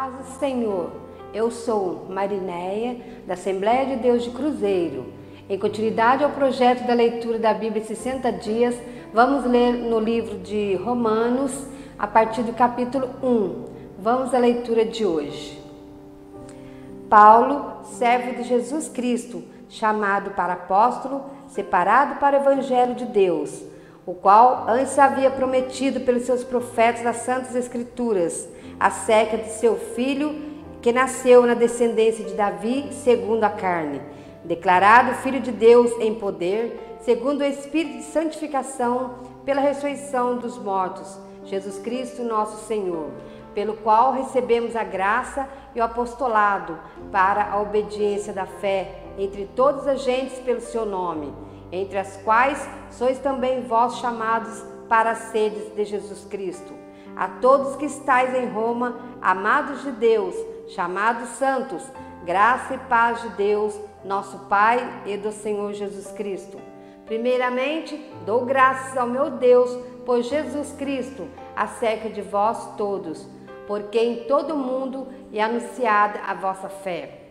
Paz do Senhor, eu sou Marinéia, da Assembleia de Deus de Cruzeiro. Em continuidade ao projeto da leitura da Bíblia em 60 dias, vamos ler no livro de Romanos, a partir do capítulo 1. Vamos à leitura de hoje. Paulo, servo de Jesus Cristo, chamado para apóstolo, separado para o Evangelho de Deus, o qual antes havia prometido pelos seus profetas das Santas Escrituras, acerca de seu filho, que nasceu na descendência de Davi, segundo a carne, declarado Filho de Deus em poder, segundo o Espírito de santificação, pela ressurreição dos mortos, Jesus Cristo nosso Senhor, pelo qual recebemos a graça e o apostolado para a obediência da fé entre todas as gentes pelo seu nome, entre as quais sois também vós chamados para seres de Jesus Cristo. A todos que estáis em Roma, amados de Deus, chamados santos, graça e paz de Deus, nosso Pai e do Senhor Jesus Cristo. Primeiramente, dou graças ao meu Deus por Jesus Cristo, acerca de vós todos, porque em todo o mundo é anunciada a vossa fé.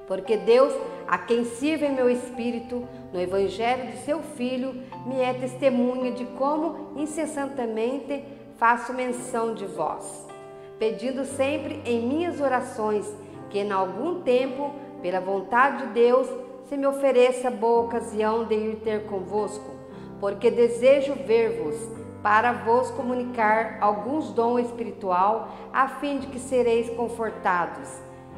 Porque Deus, a quem sirvo em meu espírito, no Evangelho de seu Filho, me é testemunha de como incessantemente faço menção de vós, pedindo sempre em minhas orações que em algum tempo, pela vontade de Deus, se me ofereça boa ocasião de ir ter convosco, porque desejo ver-vos, para vos comunicar alguns dom espiritual, a fim de que sereis confortados,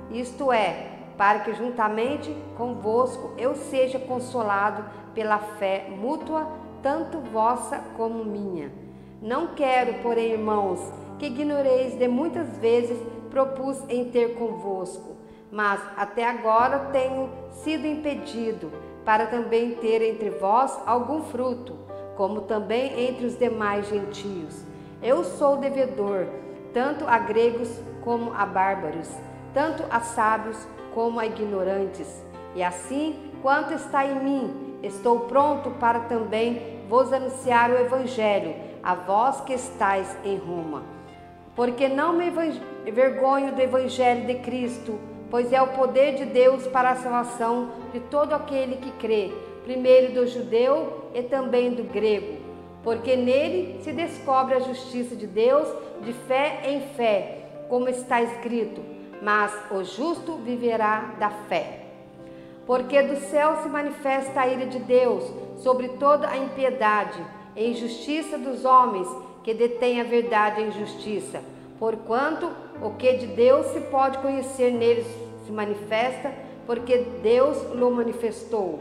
isto é, para que juntamente convosco eu seja consolado pela fé mútua, tanto vossa como minha. Não quero, porém, irmãos, que ignoreis de muitas vezes propus em ter convosco, mas até agora tenho sido impedido, para também ter entre vós algum fruto, como também entre os demais gentios. Eu sou devedor, tanto a gregos como a bárbaros, tanto a sábios como a ignorantes. E assim, quanto está em mim, estou pronto para também vos anunciar o Evangelho, a vós que estáis em Roma. Porque não me envergonho do Evangelho de Cristo, pois é o poder de Deus para a salvação de todo aquele que crê, primeiro do judeu e também do grego. Porque nele se descobre a justiça de Deus de fé em fé, como está escrito, mas o justo viverá da fé. Porque do céu se manifesta a ira de Deus sobre toda a impiedade e injustiça dos homens que detêm a verdade e a injustiça, porquanto o que de Deus se pode conhecer neles se manifesta, porque Deus o manifestou.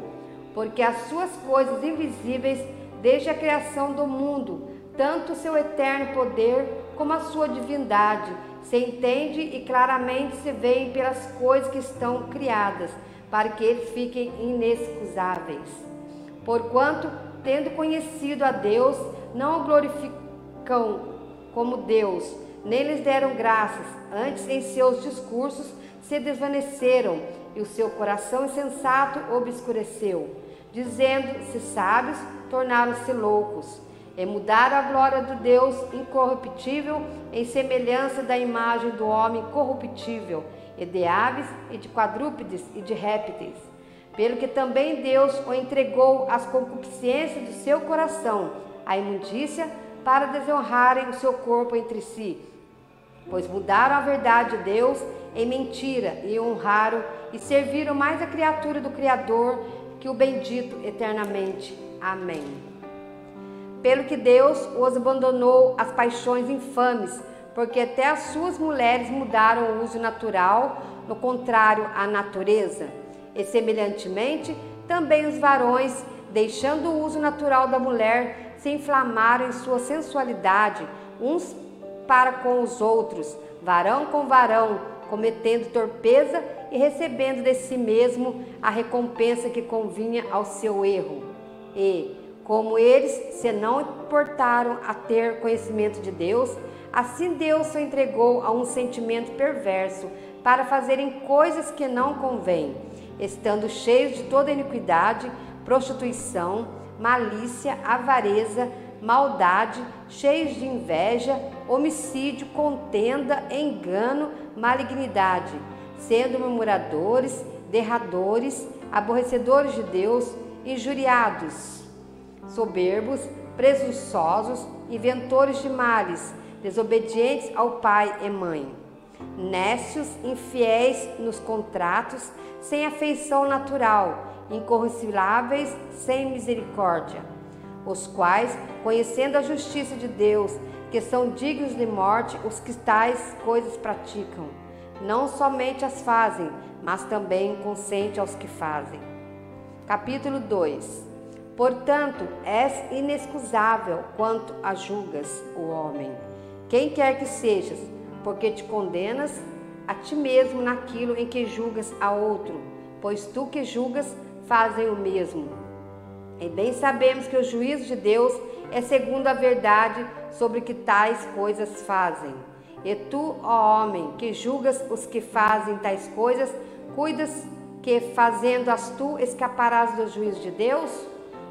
Porque as suas coisas invisíveis, desde a criação do mundo, tanto o seu eterno poder como a sua divindade, se entende e claramente se veem pelas coisas que estão criadas, para que eles fiquem inexcusáveis. Porquanto, tendo conhecido a Deus, não o glorificam como Deus, nem lhes deram graças, antes em seus discursos se desvaneceram, e o seu coração insensato obscureceu. Dizendo-se sábios, tornaram-se loucos, e mudaram a glória do Deus incorruptível em semelhança da imagem do homem corruptível, e de aves, e de quadrúpedes, e de répteis. Pelo que também Deus o entregou às concupiscências do seu coração, à imundícia, para desonrarem o seu corpo entre si. Pois mudaram a verdade de Deus em mentira, e honraram e serviram mais a criatura do Criador que o bendito eternamente. Amém. Pelo que Deus os abandonou às paixões infames, porque até as suas mulheres mudaram o uso natural, no contrário à natureza. E semelhantemente, também os varões, deixando o uso natural da mulher, se inflamaram em sua sensualidade, uns para com os outros, varão com varão, cometendo torpeza e recebendo de si mesmo a recompensa que convinha ao seu erro. E, como eles se não importaram a ter conhecimento de Deus, assim Deus se entregou a um sentimento perverso para fazerem coisas que não convêm, estando cheios de toda iniquidade, prostituição, malícia, avareza, maldade, cheios de inveja, homicídio, contenda, engano, malignidade, sendo murmuradores, derradores, aborrecedores de Deus, injuriados, soberbos, presunçosos, inventores de males, desobedientes ao pai e mãe, nécios, infiéis nos contratos, sem afeição natural, incorrupíveis, sem misericórdia, os quais, conhecendo a justiça de Deus, que são dignos de morte, os que tais coisas praticam, não somente as fazem, mas também consente aos que fazem. Capítulo 2. Portanto, és inexcusável quanto a julgas o homem, quem quer que sejas, porque te condenas a ti mesmo naquilo em que julgas a outro, pois tu que julgas fazem o mesmo. E bem sabemos que o juízo de Deus é segundo a verdade sobre que tais coisas fazem. E tu, ó homem, que julgas os que fazem tais coisas, cuidas que, fazendo-as tu, escaparás do juízo de Deus?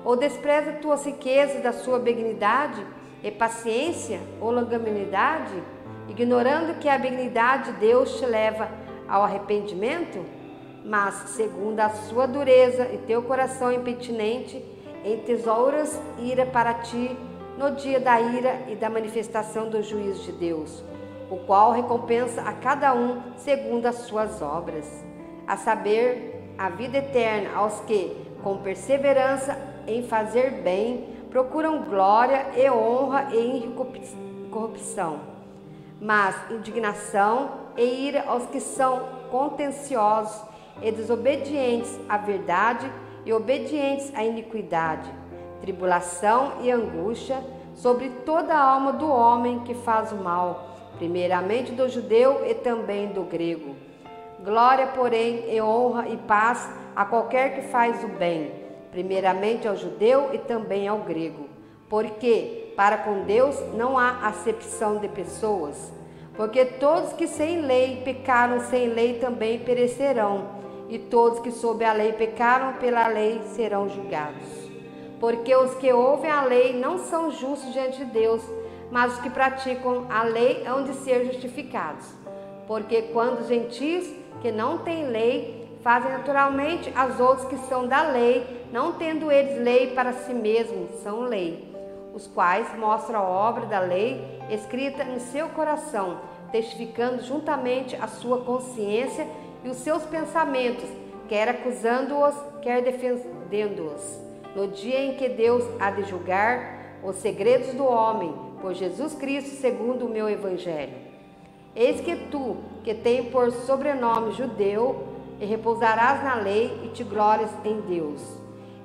Ou despreza tuas riquezas da sua benignidade e paciência ou longanimidade, ignorando que a benignidade de Deus te leva ao arrependimento? Mas, segundo a sua dureza e teu coração impenitente, entesouras ira para ti no dia da ira e da manifestação do juízo de Deus, o qual recompensa a cada um segundo as suas obras, a saber, a vida eterna aos que, com perseverança em fazer bem, procuram glória e honra e incorrupção, mas indignação e ira aos que são contenciosos e desobedientes à verdade e obedientes à iniquidade, tribulação e angústia sobre toda a alma do homem que faz o mal, primeiramente do judeu e também do grego. Glória, porém, e honra e paz a qualquer que faz o bem, primeiramente ao judeu e também ao grego, porque para com Deus não há acepção de pessoas, porque todos que sem lei pecaram sem lei também perecerão, e todos que sob a lei pecaram pela lei serão julgados. Porque os que ouvem a lei não são justos diante de Deus, mas os que praticam a lei hão de ser justificados. Porque quando os gentios que não têm lei fazem naturalmente as outras que são da lei, não tendo eles lei para si mesmos, são lei, os quais mostram a obra da lei escrita em seu coração, testificando juntamente a sua consciência e os seus pensamentos, quer acusando-os, quer defendendo-os, no dia em que Deus há de julgar os segredos do homem, por Jesus Cristo, segundo o meu evangelho. Eis que tu, que tem por sobrenome judeu, e repousarás na lei e te glórias em Deus,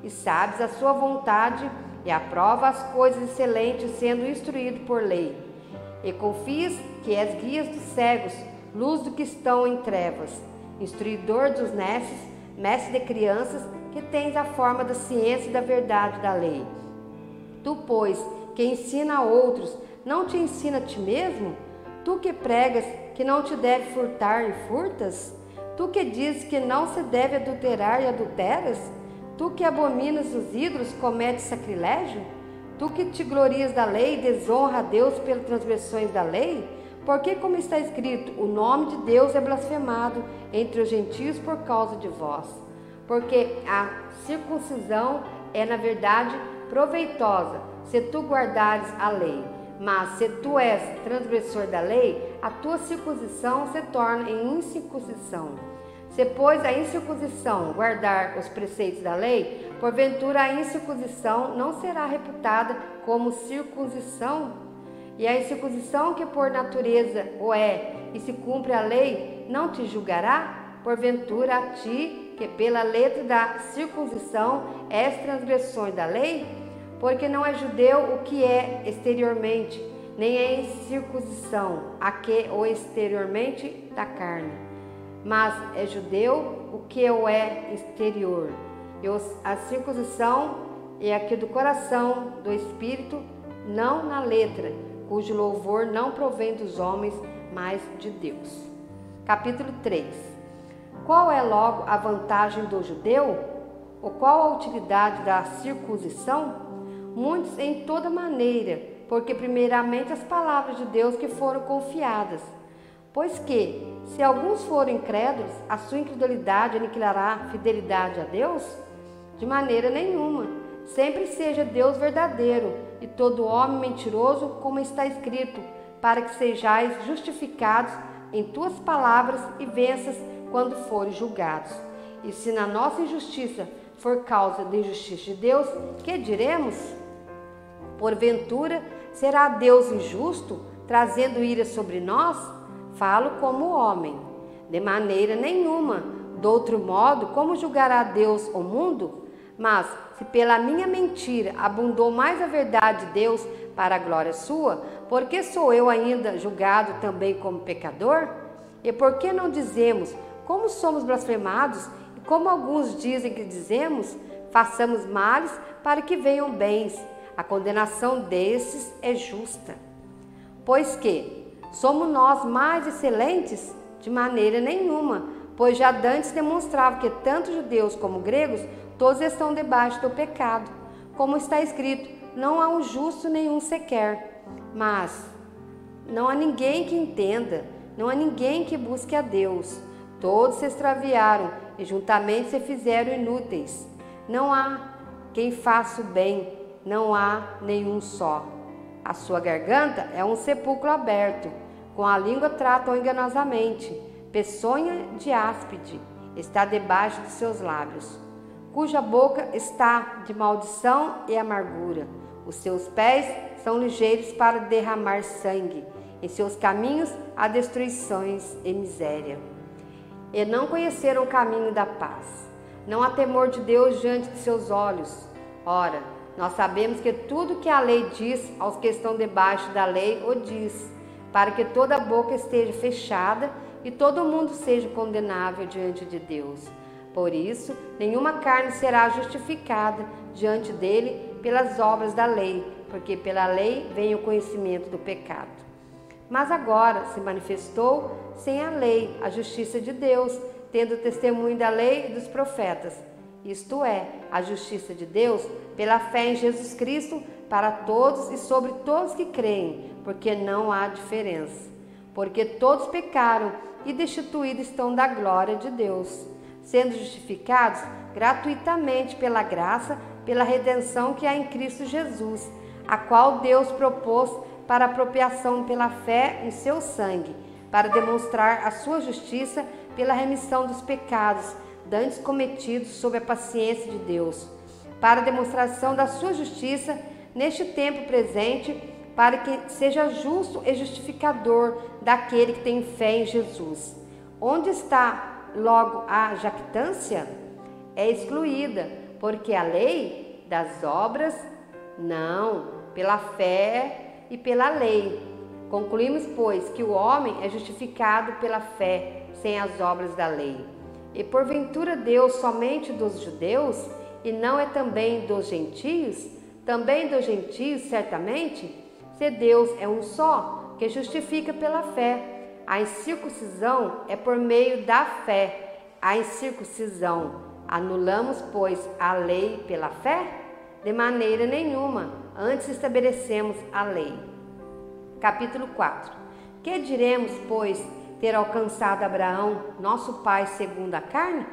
e sabes a sua vontade e aprova as coisas excelentes, sendo instruído por lei, e confias que és guia dos cegos, luz do que estão em trevas, instruidor dos nécios, mestre de crianças, que tens a forma da ciência e da verdade da lei. Tu, pois, que ensina a outros, não te ensina a ti mesmo? Tu que pregas que não te deve furtar e furtas? Tu que dizes que não se deve adulterar e adulteras? Tu que abominas os ídolos, cometes sacrilégio? Tu que te glorias da lei, desonra a Deus pelas transgressões da lei? Porque, como está escrito, o nome de Deus é blasfemado entre os gentios por causa de vós. Porque a circuncisão é, na verdade, proveitosa, se tu guardares a lei. Mas, se tu és transgressor da lei, a tua circuncisão se torna em incircuncisão. Se, pois, a incircuncisão guardar os preceitos da lei, porventura a incircuncisão não será reputada como circuncisão? E a incircuncisão que por natureza o é, e se cumpre a lei, não te julgará? Porventura a ti, que pela letra da circuncisão és transgressor da lei? Porque não é judeu o que é exteriormente, nem é incircuncisão a que o exteriormente da carne, mas é judeu o que o é exterior. E a circuncisão é a que do coração, do espírito, não na letra, cujo louvor não provém dos homens, mas de Deus. Capítulo 3. Qual é logo a vantagem do judeu? Ou qual a utilidade da circuncisão? muitos em toda maneira, porque primeiramente as palavras de Deus que foram confiadas. Pois que, se alguns forem incrédulos, a sua incredulidade aniquilará a fidelidade a Deus? De maneira nenhuma. Sempre seja Deus verdadeiro e todo homem mentiroso, como está escrito, para que sejais justificados em tuas palavras e venças quando forem julgados. E se na nossa injustiça for causa da injustiça de Deus, que diremos? Porventura, será Deus injusto, trazendo ira sobre nós? Falo como homem. De maneira nenhuma. De outro modo, como julgará Deus o mundo? Mas, se pela minha mentira abundou mais a verdade de Deus para a glória sua, por que sou eu ainda julgado também como pecador? E por que não dizemos, como somos blasfemados, e como alguns dizem que dizemos, façamos males para que venham bens? A condenação desses é justa. Pois que, somos nós mais excelentes? De maneira nenhuma, pois já dantes demonstrava que tanto judeus como gregos, todos estão debaixo do pecado. Como está escrito, não há um justo nenhum sequer. Mas não há ninguém que entenda, não há ninguém que busque a Deus. Todos se extraviaram e juntamente se fizeram inúteis. Não há quem faça o bem, não há nenhum só. A sua garganta é um sepulcro aberto, com a língua tratam enganosamente. Peçonha de áspide está debaixo de seus lábios, cuja boca está de maldição e amargura. Os seus pés são ligeiros para derramar sangue. Em seus caminhos há destruições e miséria. E não conheceram o caminho da paz. Não há temor de Deus diante de seus olhos. Ora, nós sabemos que tudo que a lei diz aos que estão debaixo da lei o diz, para que toda boca esteja fechada e todo mundo seja condenável diante de Deus. Por isso, nenhuma carne será justificada diante dele pelas obras da lei, porque pela lei vem o conhecimento do pecado. Mas agora se manifestou sem a lei a justiça de Deus, tendo testemunho da lei e dos profetas, isto é, a justiça de Deus pela fé em Jesus Cristo para todos e sobre todos que creem, porque não há diferença. Porque todos pecaram e destituídos estão da glória de Deus, sendo justificados gratuitamente pela graça, pela redenção que há em Cristo Jesus, a qual Deus propôs para apropriação pela fé em seu sangue, para demonstrar a sua justiça pela remissão dos pecados dantes cometidos sob a paciência de Deus, para a demonstração da sua justiça neste tempo presente, para que seja justo e justificador daquele que tem fé em Jesus. Onde está logo a jactância? É excluída, porque a lei das obras, não, pela fé e pela lei. Concluímos, pois, que o homem é justificado pela fé, sem as obras da lei. E porventura Deus somente dos judeus, e não é também dos gentios? Também dos gentios, certamente? Se Deus é um só, que justifica pela fé. A incircuncisão é por meio da fé. A incircuncisão. Anulamos, pois, a lei pela fé? De maneira nenhuma, antes estabelecemos a lei. Capítulo 4. Que diremos, pois, ter alcançado Abraão, nosso pai segundo a carne?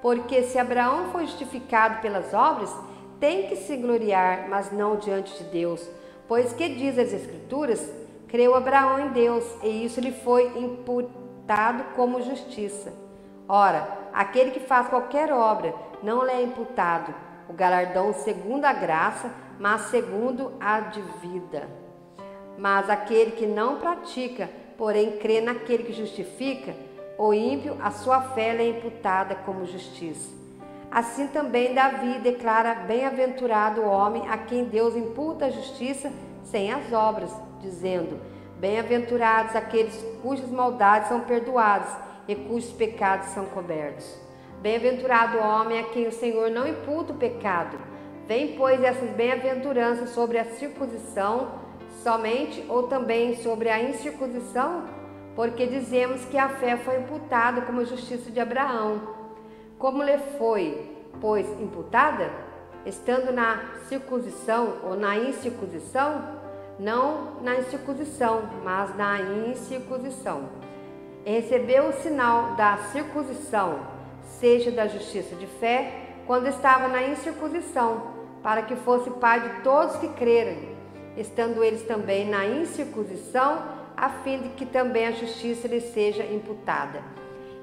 Porque se Abraão foi justificado pelas obras, tem que se gloriar, mas não diante de Deus. Pois que diz as Escrituras? Creu Abraão em Deus, e isso lhe foi imputado como justiça. Ora, aquele que faz qualquer obra não lhe é imputado o galardão segundo a graça, mas segundo a de vida. Mas aquele que não pratica, porém crê naquele que justifica, o ímpio, a sua fé lhe é imputada como justiça. Assim também Davi declara bem-aventurado o homem a quem Deus imputa a justiça sem as obras, dizendo: bem-aventurados aqueles cujas maldades são perdoadas e cujos pecados são cobertos. Bem-aventurado o homem a quem o Senhor não imputa o pecado. Vem, pois, essas bem-aventuranças sobre a circuncisão somente ou também sobre a incircuncisão? Porque dizemos que a fé foi imputada como a justiça de Abraão. Como lhe foi, pois, imputada? estando na circuncisão ou na incircuncisão? Não na incircuncisão, mas na incircuncisão. E recebeu o sinal da circuncisão, seja da justiça de fé, quando estava na incircuncisão, para que fosse pai de todos que crerem, estando eles também na incircuncisão, a fim de que também a justiça lhe seja imputada.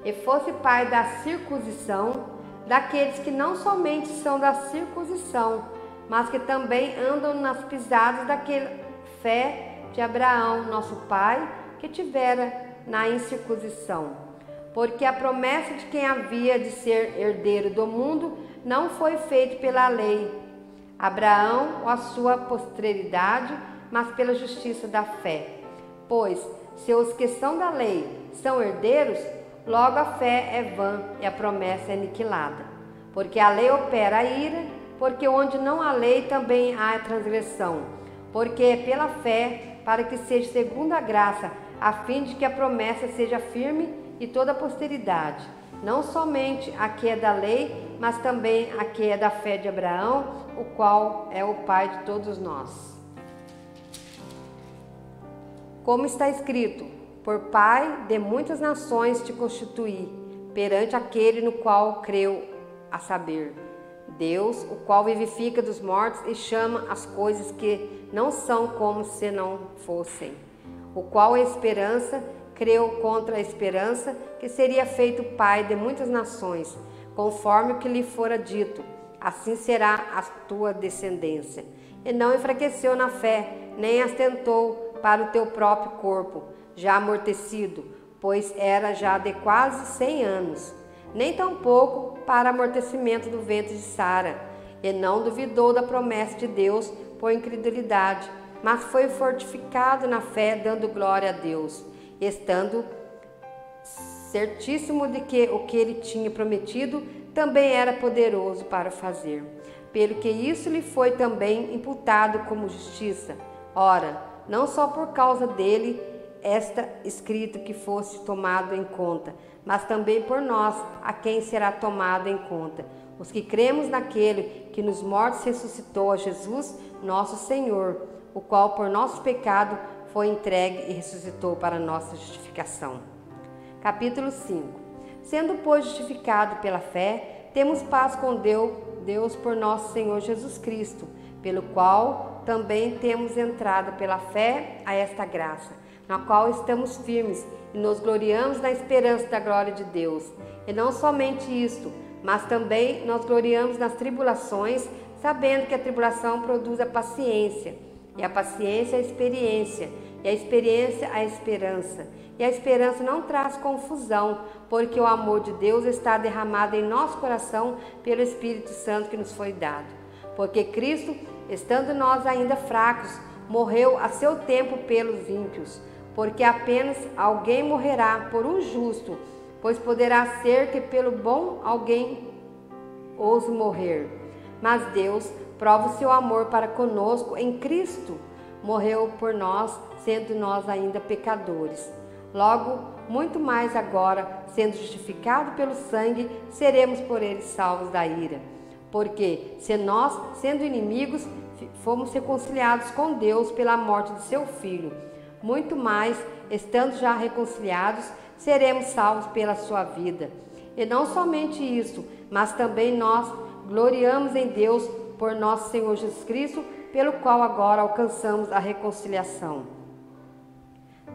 E fosse pai da circuncisão, daqueles que não somente são da circuncisão, mas que também andam nas pisadas daquela fé de Abraão, nosso pai, que tivera na incircuncisão. Porque a promessa de quem havia de ser herdeiro do mundo não foi feita pela lei, Abraão ou a sua posteridade, mas pela justiça da fé. Pois, se os que são da lei são herdeiros, logo a fé é vã e a promessa é aniquilada. Porque a lei opera a ira, porque onde não há lei também há transgressão. Porque é pela fé, para que seja segundo a graça, a fim de que a promessa seja firme e toda a posteridade, não somente a que é da lei, mas também a que é da fé de Abraão, o qual é o pai de todos nós. Como está escrito: por pai de muitas nações te constituí, perante aquele no qual creu, a saber, Deus, o qual vivifica dos mortos e chama as coisas que não são como se não fossem, o qual é esperança, creu contra a esperança, que seria feito pai de muitas nações, conforme o que lhe fora dito, assim será a tua descendência. E não enfraqueceu na fé, nem atentou para o teu próprio corpo, já amortecido, pois era já de quase 100 anos, nem tampouco para amortecimento do ventre de Sara, e não duvidou da promessa de Deus por incredulidade, mas foi fortificado na fé, dando glória a Deus, estando certíssimo de que o que ele tinha prometido também era poderoso para fazer, pelo que isso lhe foi também imputado como justiça. Ora, não só por causa dele está escrito que fosse tomado em conta, mas também por nós, a quem será tomado em conta, os que cremos naquele que nos mortos ressuscitou, a Jesus, nosso Senhor, o qual por nosso pecado foi entregue e ressuscitou para nossa justificação. Capítulo 5. Sendo, pois, justificado pela fé, temos paz com Deus por nosso Senhor Jesus Cristo, pelo qual também temos entrado pela fé a esta graça, na qual estamos firmes e nos gloriamos na esperança da glória de Deus. E não somente isto, mas também nós gloriamos nas tribulações, sabendo que a tribulação produz a paciência, e a paciência a experiência, e a experiência a esperança. E a esperança não traz confusão, porque o amor de Deus está derramado em nosso coração pelo Espírito Santo que nos foi dado. Porque Cristo, estando nós ainda fracos, morreu a seu tempo pelos ímpios, porque apenas alguém morrerá por um justo, pois poderá ser que pelo bom alguém ouse morrer. Mas Deus prova o seu amor para conosco em Cristo. Morreu por nós, sendo nós ainda pecadores. Logo, muito mais agora, sendo justificado pelo sangue, seremos por ele salvos da ira. Porque se nós, sendo inimigos, fomos reconciliados com Deus pela morte de seu Filho, muito mais, estando já reconciliados, seremos salvos pela sua vida. E não somente isso, mas também nós gloriamos em Deus por nosso Senhor Jesus Cristo, pelo qual agora alcançamos a reconciliação.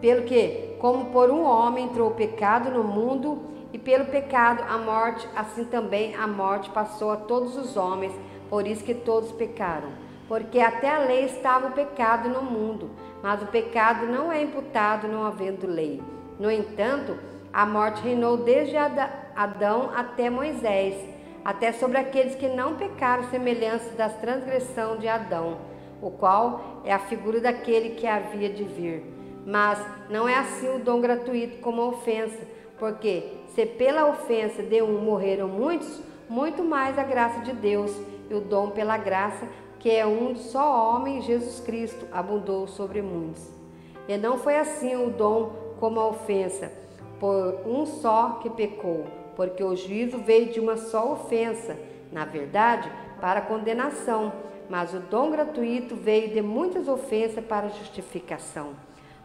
Pelo que, como por um homem entrou o pecado no mundo, e pelo pecado a morte, assim também a morte passou a todos os homens, por isso que todos pecaram. Porque até a lei estava o pecado no mundo, mas o pecado não é imputado não havendo lei. No entanto, a morte reinou desde Adão até Moisés, até sobre aqueles que não pecaram, semelhança das transgressões de Adão, o qual é a figura daquele que havia de vir. Mas não é assim o dom gratuito como a ofensa, porque se pela ofensa de um morreram muitos, muito mais a graça de Deus e o dom pela graça, que é um só homem, Jesus Cristo, abundou sobre muitos. E não foi assim o dom como a ofensa, por um só que pecou, porque o juízo veio de uma só ofensa, na verdade, para condenação, mas o dom gratuito veio de muitas ofensas para justificação.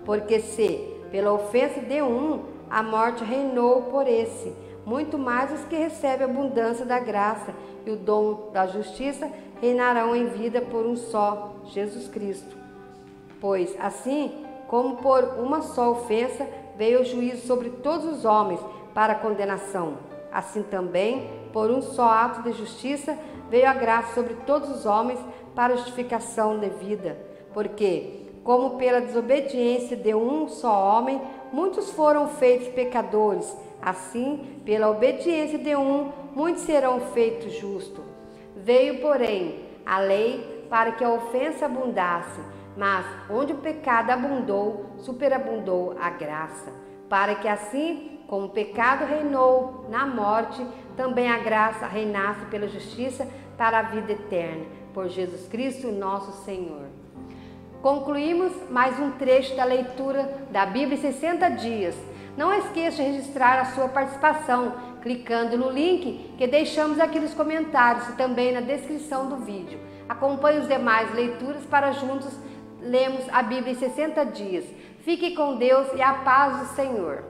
Porque se, pela ofensa de um, a morte reinou por esse, muito mais os que recebem a abundância da graça e o dom da justiça reinarão em vida por um só, Jesus Cristo. Pois assim, como por uma só ofensa veio o juízo sobre todos os homens para condenação, assim também, por um só ato de justiça, veio a graça sobre todos os homens para justificação de vida. Porque, como pela desobediência de um só homem, muitos foram feitos pecadores, assim, pela obediência de um, muitos serão feitos justos. Veio, porém, a lei para que a ofensa abundasse, mas onde o pecado abundou, superabundou a graça, para que assim, como o pecado reinou na morte, também a graça reinasse pela justiça para a vida eterna, por Jesus Cristo, nosso Senhor. Concluímos mais um trecho da leitura da Bíblia em 60 dias. Não esqueça de registrar a sua participação, clicando no link que deixamos aqui nos comentários e também na descrição do vídeo. Acompanhe os demais leituras para juntos lermos a Bíblia em 60 dias. Fique com Deus e a paz do Senhor.